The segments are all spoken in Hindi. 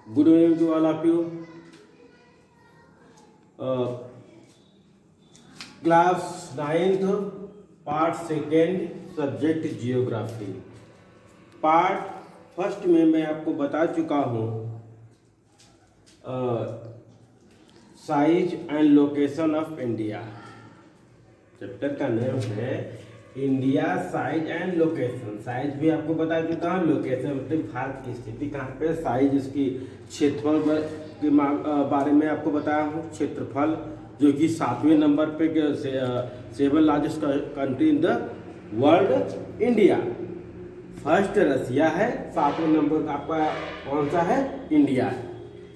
Good evening to all of you. Class 9th, part 2nd, subject geography. Part first में मैं आपको बता चुका हूँ size and location of India. Chapter का नाम है India size and location. Size भी आपको बता चुका हूँ, लोकेशन मतलब भारत की स्थिति कहाँ पे, साइज उसकी क्षेत्रफल के बारे में आपको बताया हूँ। क्षेत्रफल जो कि 7वें नंबर पे 7 largest country in the world India. First Russia है, 7वें नंबर का आपका कौन सा है, इंडिया है।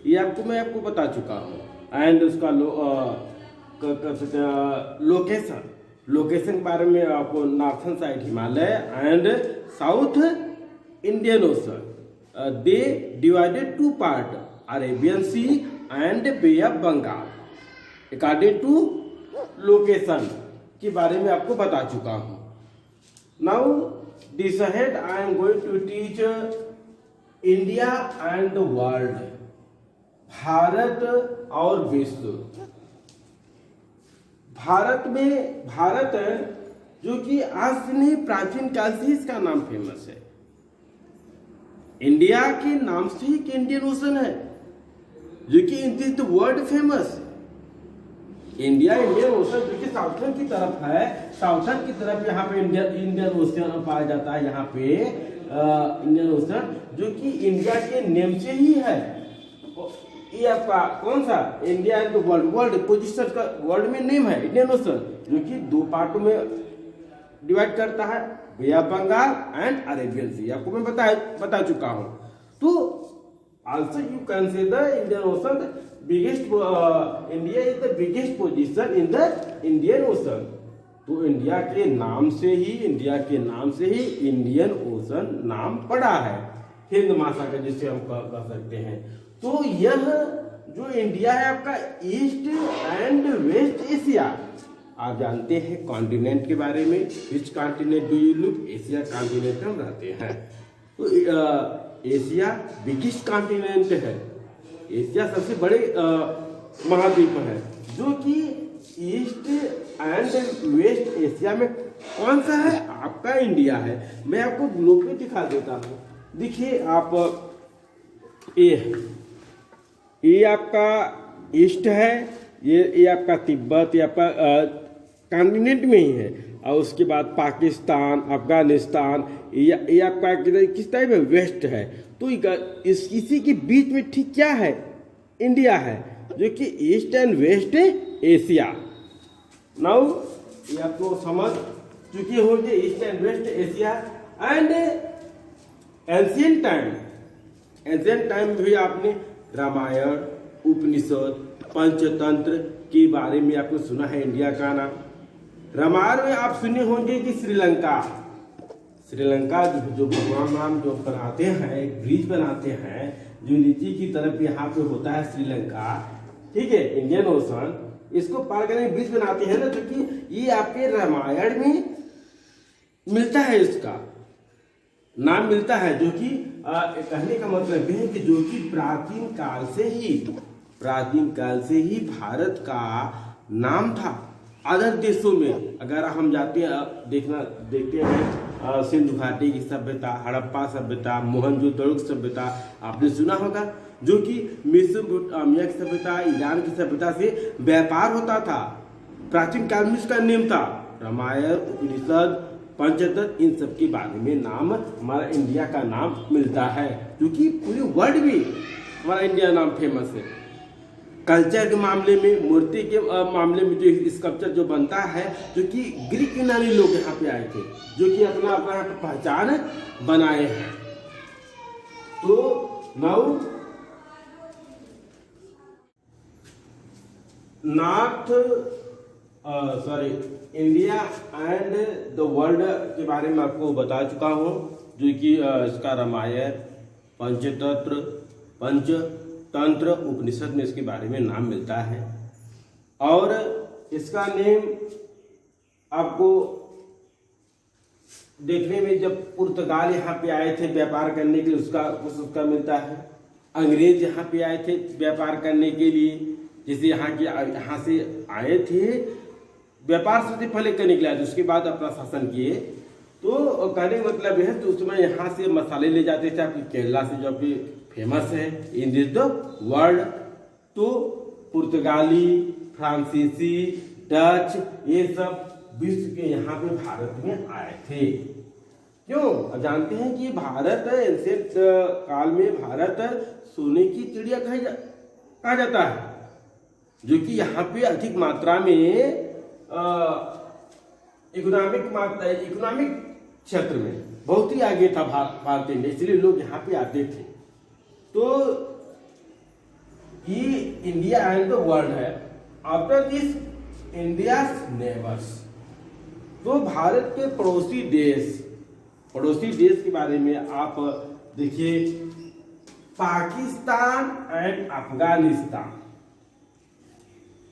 ये मैं आपको बता चुका हूँ। एंड उसका लोकेशन के बारे में आपको northern side Himalaya and south Indian Ocean. They divided to part, Arabian Sea and Bay of Bengal. According to location के बारे में आपको बता चुका हूँ। Now this ahead I am going to teach India and the world, Bharat और विश्व। भारत जो कि आज से नहीं प्राचीन काल से इसका नाम फेमस है। इंडिया के नाम से ही इंडियन ओशन है जो कि in this the world famous. Indian ocean जो कि साउथर्न की तरफ है, साउथर्न की तरफ यहाँ पे इंडियन ओशन पाया जाता है। यहाँ पे इंडियन ओशन जो कि इंडिया के नेम से ही है। ये आपका कौन सा, इंडिया एंड वर्ल्ड पोजिशन का वर्ल्ड में नेम है इंडियन ओशन, जो कि 2 पार्टों में डिवाइड करता है, बे ऑफ बंगाल एंड अरेबियन सी। आपको मैं बता चुका हूँ। तो also you consider Indian ocean biggest, India is the biggest position in the Indian ocean. तो इंडिया के नाम से ही इंडियन ओशन नाम पड़ा है, हिंद महासागर जिसे हम कह सकते हैं। तो यह जो इंडिया है आपका ईस्ट एंड वेस्ट एशिया। आप जानते हैं कॉन्टिनेंट के बारे में, which continent do you look, Asia continent हम रहते हैं। तो एशिया बिगेस्ट कॉन्टिनेंट है, एशिया सबसे बड़े महाद्वीप है, जो कि ईस्ट एंड वेस्ट एशिया में कौन सा है, आपका इंडिया है। मैं आपको ग्लोब पे दिखा देता हूँ। देखिए आप, ये आपका ईस्ट है, ये आपका तिब्बत, ये आपका कॉन्टिनेंट में ही है। और उसके बाद पाकिस्तान, अफगानिस्तान, ये आपका किस टाइप है, वेस्ट है। तो इसी के बीच में ठीक क्या है, इंडिया है, जो कि east and west Asia. Now ये आपको समझ चुके होंगे, east and west Asia. And ancient time भी आपने रामायण, उपनिषद, पंचतंत्र के बारे में आपको सुना है इंडिया का नाम। रामायण में आप सुने होंगे कि श्रीलंका जो भगवान राम जो बनाते हैं, एक ब्रिज बनाते हैं जो नीचे की तरफ यहाँ पे होता है श्रीलंका, ठीक है, इंडियन ओशन, इसको पार करने ब्रिज बनाते हैं ना, क्योंकि ये आपके रामायण में मिलता है, इसका नाम मिलता है। जो कि कहने का मतलब है कि जो कि प्राचीन काल से ही भारत का नाम था। अदर देशों में अगर हम जाते हैं, देखते हैं सिंधु घाटी की सभ्यता, हड़प्पा सभ्यता, मोहनजोदड़ो सभ्यता आपने सुना होगा, जो कि मेसोपोटामिया की सभ्यता, ईरान की सभ्यता से व्यापार होता था। प्राचीन काल में इसका नेम था रामायण, उपनिषद, पंचतंत्र, इन सब के बारे में नाम हमारा इंडिया का नाम मिलता है, क्योंकि पूरे वर्ल्ड में हमारा इंडिया नाम फेमस है। कल्चर के मामले में, मूर्ति के मामले में जो स्कल्पचर जो बनता है, जो कि ग्रीक यूनानी लोग यहाँ पे आए थे, जो कि अपना यहाँ पे पहचान बनाए हैं। तो now India and the world के बारे में आपको बता चुका हूँ, जो कि इसका रामायण, पंचतंत्र, उपनिषद में इसके बारे में नाम मिलता है। और इसका नेम आपको देखने में, जब पुर्तगाल यहाँ पे आए थे व्यापार करने के लिए, उसका मिलता है। अंग्रेज यहाँ पे आए थे व्यापार करने के लिए, जैसे यहाँ से आए थे व्यापार से पहले करने के लिए, उसके बाद अपना शासन किए। तो कहने का मतलब है तो उसमें यहाँ से मसाले ले जाते थे आपकी केरला से, जो अभी फेमस है इन द वर्ल्ड। तो पुर्तगाली, फ्रांसीसी, डच, ये सब विश्व के यहाँ पे भारत में आए थे। क्यों? जानते हैं कि भारत एंशिएंट काल में भारत सोने की चिड़िया कहा जाता है, जो कि यहाँ पे अधिक मात्रा में इकोनॉमिक क्षेत्र में बहुत ही आगे था भारत इंडिया, इसलिए लोग यहाँ पे आते थे। तो ये इंडिया एंड द वर्ल्ड है। आफ्टर दिस इंडिया नेबर्स, तो भारत के पड़ोसी देश के बारे में आप देखिए, पाकिस्तान एंड अफगानिस्तान।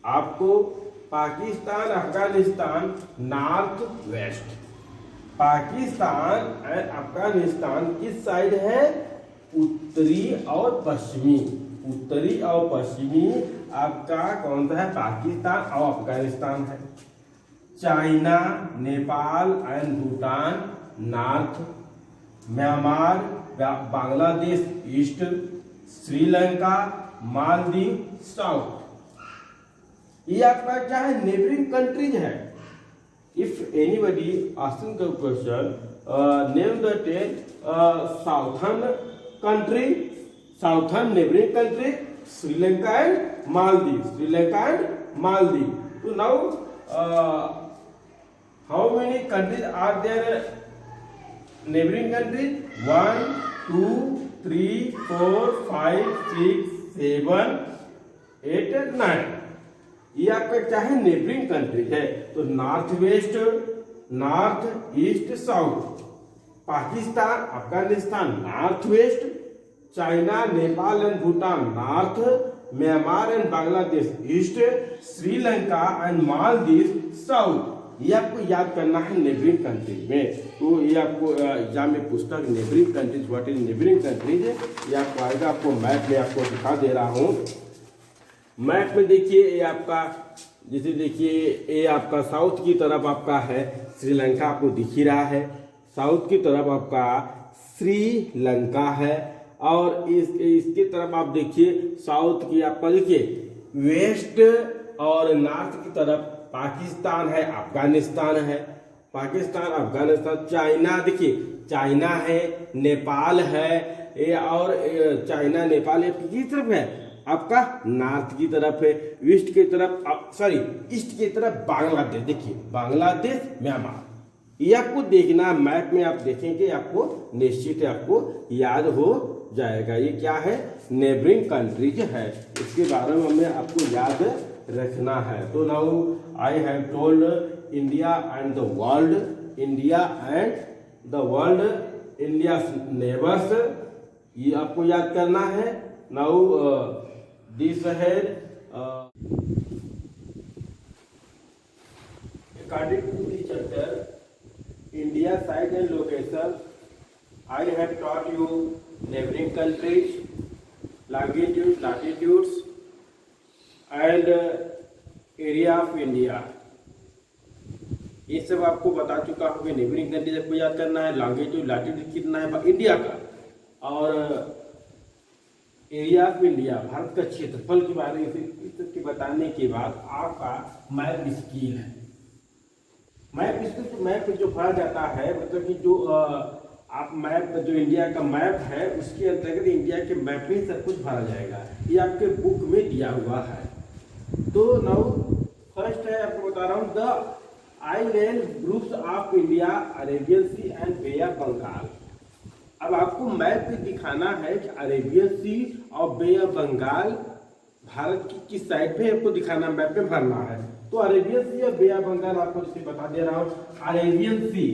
आपको Pakistan, Afghanistan, north west, Pakistan and Afghanistan किस साइड है? उत्तरी और पश्चिमी। उत्तरी और पश्चिमी आपका कौन सा है? पाकिस्तान और अफगानिस्तान है। China, Nepal and Bhutan north, Myanmar, Bangladesh east, Sri Lanka, Maldives south. ये आपका क्या है? नेबरिंग कंट्रीज है। If anybody asking the question, name the 10 southern country, southern neighbouring country, Sri Lanka and Maldives, Sri Lanka and Maldives. तो now how many countries are there neighboring countries? 1, 2, 3, 4, 5, 6, 7, 8, 9। ये आपका क्या है? नेबरिंग कंट्री है। तो north west, north east south, Pakistan Afghanistan north west, China Nepal and Bhutan north, Myanmar and Bangladesh east, Sri Lanka and Maldives south. ये आपको याद करना है नेबरिंग कंट्रीज में। तो ये आपको एग्जाम में पूछता है neighbouring countries, what is neighbouring countries, ये आपको आएगा। आपको मैप में आपको दिखा दे रहा हूँ। मैप में देखिए, ये आपका जैसे देखिए, ये आपका साउथ की तरफ आपका है श्रीलंका, आपको दिख ही रहा है। साउथ की तरफ आपका श्रीलंका है, और इसके तरफ आप देखिए साउथ की आपका देखिए वेस्ट और नॉर्थ की तरफ पाकिस्तान है, अफगानिस्तान है। पाकिस्तान, अफगानिस्तान, चाइना, देखिए चाइना है, नेपाल है, ये और चाइना नेपाल ये किस तरफ है? आपका नॉर्थ की तरफ है। ईस्ट की तरफ ईस्ट की तरफ बांग्लादेश, देखिए बांग्लादेश, म्यांमार। ये आपको देखना, मैप में आप देखेंगे आपको निश्चित है आपको याद हो जाएगा। ये क्या है? नेबरिंग कंट्रीज है, इसके बारे में हमें आपको याद रखना है। तो now I have told India and the world, India and the world, India neighbours, ये आपको याद करना है। Now this head according to the chapter India site and location, I have taught you neighbouring countries, longitude, latitudes and area of India. ये सब आपको बता चुका हूँ कि नेबरिंग कंट्रीज आपको याद करना है, लॉन्गिट्यूड लैटिट्यूड कितना है इंडिया का, और एरिया ऑफ इंडिया भारत का क्षेत्रफल के बारे में बताने के बाद आपका मैप स्किल है। मैप स्किल, मैप जो पढ़ा जाता है मतलब कि जो आप मैप, जो इंडिया का मैप है उसके अंतर्गत इंडिया के मैप में सब कुछ भरा जाएगा। ये आपके बुक में दिया हुआ है। तो नाउ फर्स्ट है, आपको बता रहा हूँ the island groups of India, Arabian Sea and Bay of Bengal. अब आपको मैप में दिखाना है कि अरेबियन सी और बे ऑफ बंगाल भारत की किस साइड पे आपको दिखाना, मैप में भरना है। तो अरेबियन सी और बे ऑफ बंगाल आपको जैसे बता दे रहा हूँ। अरेबियन सी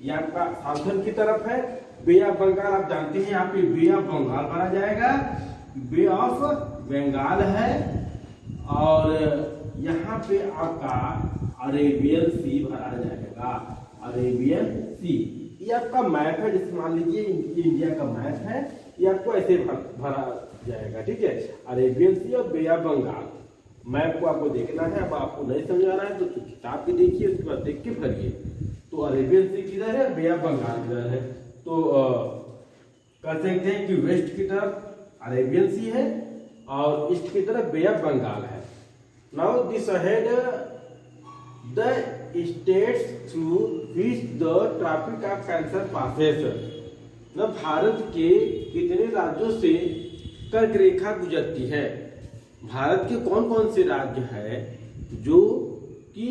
ये आपका साउथर्न की तरफ है, बे ऑफ बंगाल आप जानते हैं यहाँ पे बे ऑफ बंगाल भरा जाएगा, बे ऑफ बंगाल है, और यहाँ पे आपका अरेबियन सी भरा जाएगा, अरेबियन सी। ये आपका मैप है, जैसे मान लीजिए इंडिया का मैप है, ये आपको ऐसे भरा जाएगा, ठीक है। अरेबियन सी और बे ऑफ बंगाल मैप को आपको देखना है। अब आपको नहीं समझ आ रहा है तो किताब भी देखिए, उसके बाद देख के भरिए। तो अरेबियन सी किधर है, बे ऑफ बंगाल किधर है। तो कह सकते हैं कि वेस्ट की तरफ अरेबियन सी है और ईस्ट की तरफ बे ऑफ बंगाल है। Now this ahead the states through which the Tropic of Cancer passes. न भारत के कितने राज्यों से कर्क रेखा गुजरती है। भारत के कौन कौन से राज्य है जो कि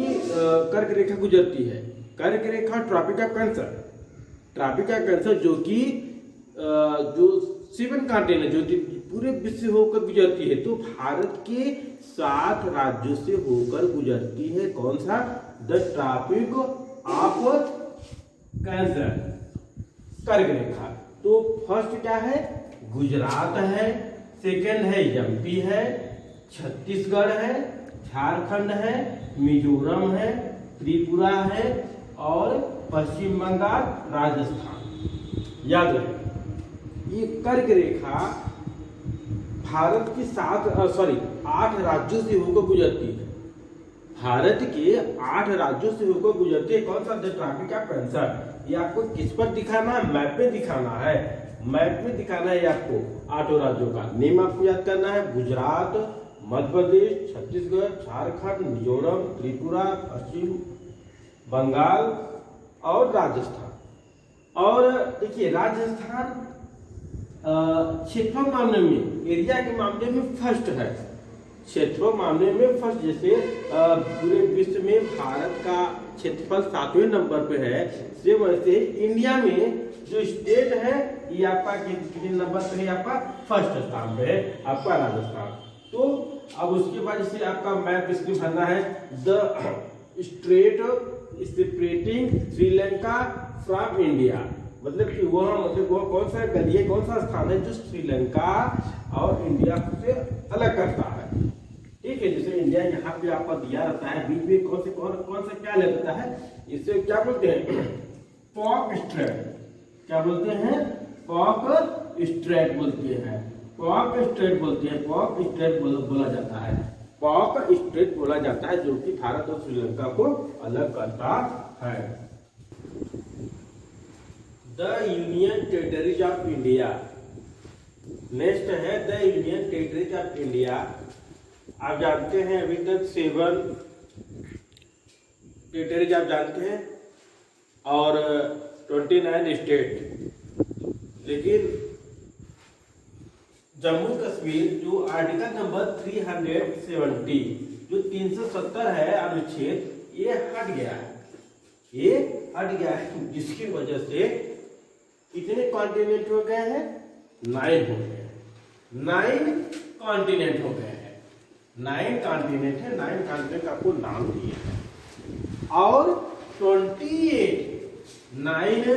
कर्क रेखा गुजरती है। कर्क रेखा tropic of cancer, tropic of cancer जो कि जो 7 कॉन्टिनेंट जो पूरे विश्व से होकर गुजरती है। तो भारत के 7 राज्यों से होकर गुजरती है। कौन सा, द ट्रॉपिक ऑफ कैंसर, कर्क रेखा। तो फर्स्ट क्या है, गुजरात है, सेकंड है एमपी है, छत्तीसगढ़ है, झारखंड है, मिजोरम है, त्रिपुरा है और पश्चिम बंगाल, राजस्थान। याद रहे ये कर्क रेखा भारत की 8 राज्यों से होकर गुजरती है। भारत के 8 राज्यों से होकर गुजरती है। कौन सा, द ट्रॉपिक ऑफ कैंसर। ये आपको किस पर दिखाना है, मैप में दिखाना है। मैप में दिखाना है आपको 8 राज्यों का नेम आपको याद करना है। गुजरात, मध्य प्रदेश, छत्तीसगढ़, झारखंड, मिजोरम, त्रिपुरा, पश्चिम बंगाल और राजस्थान। और देखिए राजस्थान क्षेत्रफल मामले में, एरिया के मामले में फर्स्ट है। क्षेत्रफल मामले में फर्स्ट, जैसे पूरे विश्व में भारत का क्षेत्रफल 7वें नंबर पे है, से वैसे इंडिया में जो स्टेट है ये आपका कितने नंबर पे है, आपका फर्स्ट स्थान पे है आपका राजस्थान। तो अब उसके बाद इसे आपका मैप इसमें भरना है। The straight separating Sri Lanka from India, मतलब कि वह कौन सा गली है, कौन सा स्थान है जो श्रीलंका और इंडिया से अलग करता है, ठीक है। जैसे इंडिया यहाँ पे आपका दिया रहता है, बीच में कौन सा क्या लगता है, इसे क्या बोलते हैं, पॉक स्ट्रेट। क्या बोलते हैं, पॉक स्ट्रेट बोलते हैं, पॉक स्ट्रेट बोलते हैं, पॉक स्ट्रेट बोला जाता है, पॉक स्ट्रेट बोला जाता है, जो कि भारत और श्रीलंका को अलग करता है। The union territories of India, next है the union territories of India. आप जानते हैं अभी तक 7 टेरिटरीज आप जानते हैं और 29 स्टेट, लेकिन जम्मू कश्मीर जो आर्टिकल नंबर 370 जो 370 है अनुच्छेद, ये हट गया है, ये हट गया है, जिसकी वजह से कितने कॉन्टिनेंट हो गए हैं, 9 हो गए हैं, 9 कॉन्टिनेंट हो गए हैं, 9 कॉन्टिनेंट है, 9 कॉन्टिनेंट आपको नाम दिए हैं और 28 9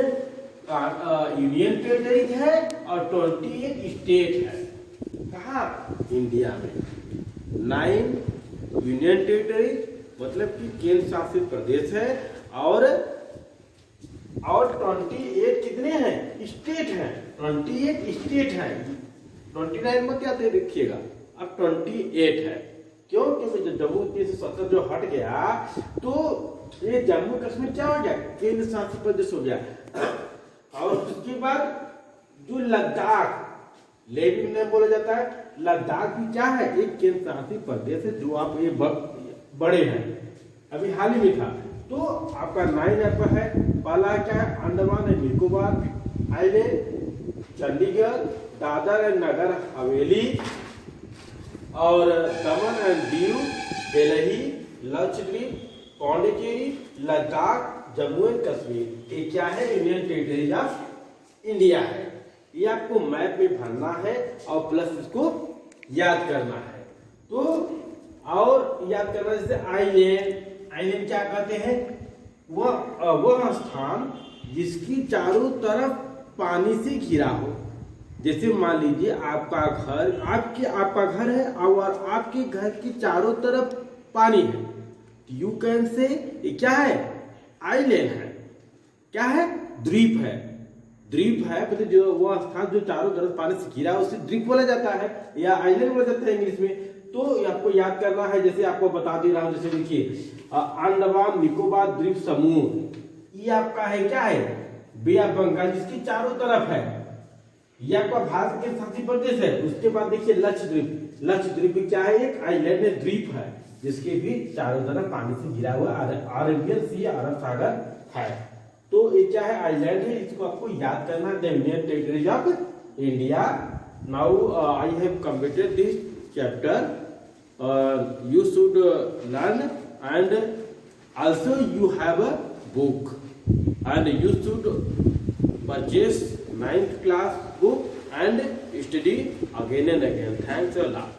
यूनियन टेरिटरीज है और 28 स्टेट है। कहाँ, इंडिया में 9 यूनियन टेरिटरीज मतलब कि केंद्र शासित प्रदेश है और 28 कितने हैं, स्टेट हैं, 28 स्टेट है। 29 मत याद रखिएगा, अब 28 है। क्यों, क्योंकि जब जम्मू 370 जो हट गया तो ये जम्मू कश्मीर क्या हो गया, केंद्र शासित प्रदेश हो गया। और उसके बाद जो लद्दाख, लेह भी नहीं बोला जाता है, लद्दाख भी क्या है, एक केंद्र शासित प्रदेश है, जो आप ये बड़े हैं, अभी हाल ही में था। तो आपका 9 आपका है, पहला क्या है, Andaman and Nicobar island, Chandigarh, Dadra and Nagar Haveli और दमन एंड दीव, दिल्ली, लक्षद्वीप, पौंडीचेरी, लद्दाख, जम्मू एंड कश्मीर, ये क्या है, यूनियन टेरिटरीज ऑफ इंडिया है। ये आपको मैप में भरना है और प्लस इसको याद करना है। तो और याद करना, जैसे आइलैंड, आइलैंड क्या कहते हैं, वह स्थान जिसकी चारों तरफ पानी से घिरा हो। जैसे मान लीजिए आपका घर, आपका घर है और आपके घर की चारों तरफ पानी है, यू कैन से ये क्या है, आइलैंड है, क्या है, द्वीप है। द्वीप है, मतलब जो वो स्थान जो चारों तरफ पानी से घिरा है उसे द्वीप बोला जाता है या आइलैंड बोला जाता है इंग्लिश में। तो आपको याद करना है, जैसे आपको बता दे रहा हूं, जैसे देखिए अंडमान निकोबार द्वीप समूह, ये आपका है क्या है, बे ऑफ बंगाल जिसकी चारों तरफ है, ये आपका भारत के शासित प्रदेश है। उसके बाद देखिए लक्षद्वीप, लक्षद्वीप क्या है, एक आइलैंड है, द्वीप है जिसके भी चारों तरफ पानी से घिरा हुआ अरेबियन सी, अरब सागर है। तो ये क्या है, आइलैंड है, इसको आपको याद करना है, the union territories of India. Now I have completed this chapter. You should learn, and also you have a book, and you should purchase 9th class book and study again and again. Thanks a lot.